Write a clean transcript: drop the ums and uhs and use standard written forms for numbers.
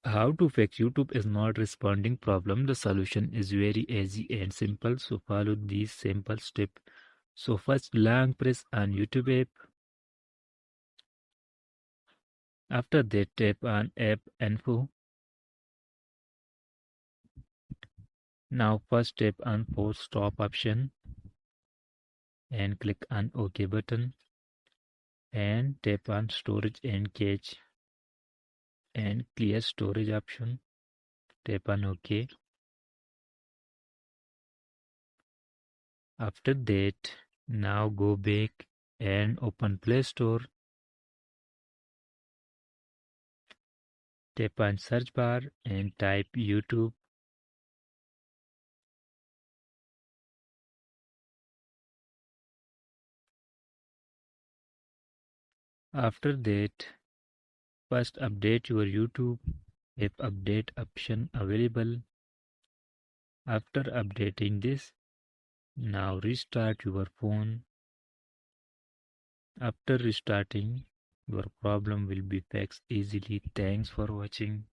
How to fix YouTube is not responding problem. The solution is very easy and simple. So follow these simple steps. So first long press on YouTube app. After that tap on app info. Now first tap on force stop option and click on OK button and tap on storage and cache and clear storage option. Tap on OK. After that, now go back and open Play Store. Tap on search bar and type YouTube. After that, first update your YouTube if update option available. After updating this, now restart your phone. After restarting, your problem will be fixed easily. Thanks for watching.